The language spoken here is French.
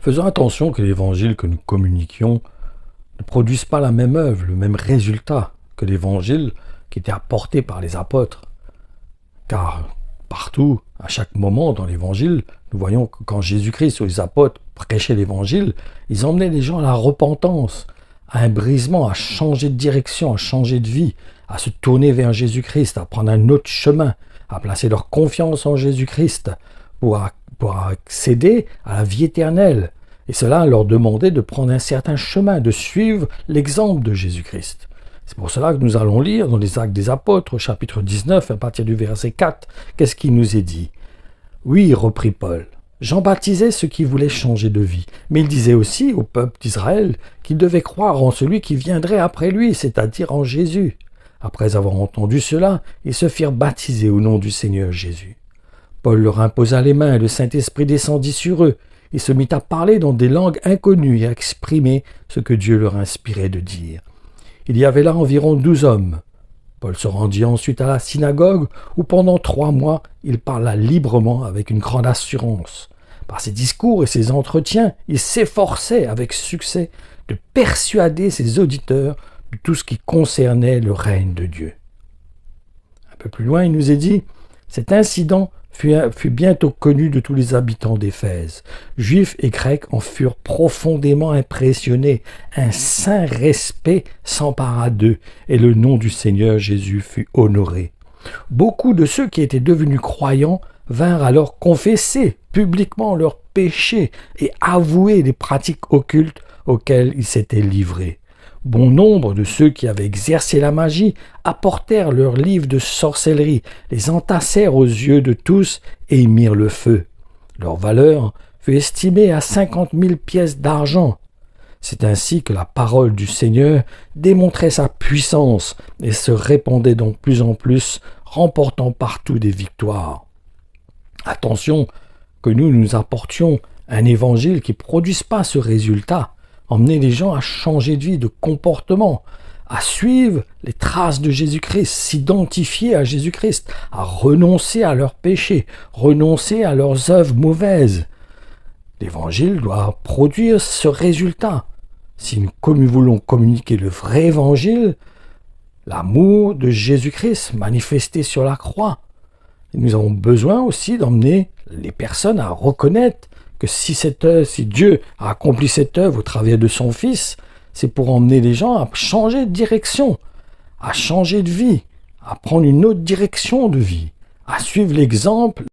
Faisons attention que l'évangile que nous communiquions ne produise pas la même œuvre, le même résultat que l'évangile qui était apporté par les apôtres. Car partout, à chaque moment dans l'évangile, nous voyons que quand Jésus-Christ ou les apôtres prêchaient l'évangile, ils emmenaient les gens à la repentance, à un brisement, à changer de direction, à changer de vie, à se tourner vers Jésus-Christ, à prendre un autre chemin, à placer leur confiance en Jésus-Christ pour accéder à la vie éternelle. Et cela leur demandait de prendre un certain chemin, de suivre l'exemple de Jésus-Christ. C'est pour cela que nous allons lire dans les Actes des Apôtres, chapitre 19, à partir du verset 4, qu'est-ce qui nous est dit ? Oui, reprit Paul, Jean baptisait ceux qui voulaient changer de vie, mais il disait aussi au peuple d'Israël qu'ils devaient croire en celui qui viendrait après lui, c'est-à-dire en Jésus. Après avoir entendu cela, ils se firent baptiser au nom du Seigneur Jésus. Paul leur imposa les mains et le Saint-Esprit descendit sur eux. Il se mit à parler dans des langues inconnues et à exprimer ce que Dieu leur inspirait de dire. Il y avait là environ 12 hommes. Paul se rendit ensuite à la synagogue où pendant 3 mois il parla librement avec une grande assurance. Par ses discours et ses entretiens, il s'efforçait avec succès de persuader ses auditeurs de tout ce qui concernait le règne de Dieu. Un peu plus loin, il nous est dit « Cet incident fut bientôt connu de tous les habitants d'Éphèse. Juifs et Grecs en furent profondément impressionnés. Un saint respect s'empara d'eux, et le nom du Seigneur Jésus fut honoré. Beaucoup de ceux qui étaient devenus croyants vinrent alors confesser publiquement leurs péchés et avouer les pratiques occultes auxquelles ils s'étaient livrés. Bon nombre de ceux qui avaient exercé la magie apportèrent leurs livres de sorcellerie, les entassèrent aux yeux de tous et y mirent le feu. Leur valeur fut estimée à 50 000 pièces d'argent. C'est ainsi que la parole du Seigneur démontrait sa puissance et se répandait donc plus en plus, remportant partout des victoires. Attention que nous apportions un évangile qui ne produise pas ce résultat. Emmener les gens à changer de vie, de comportement, à suivre les traces de Jésus-Christ, s'identifier à Jésus-Christ, à renoncer à leurs péchés, renoncer à leurs œuvres mauvaises. L'évangile doit produire ce résultat. Si nous voulons communiquer le vrai évangile, l'amour de Jésus-Christ manifesté sur la croix, nous avons besoin aussi d'emmener les personnes à reconnaître que si Dieu a accompli cette œuvre au travers de son Fils, c'est pour emmener les gens à changer de direction, à changer de vie, à prendre une autre direction de vie, à suivre l'exemple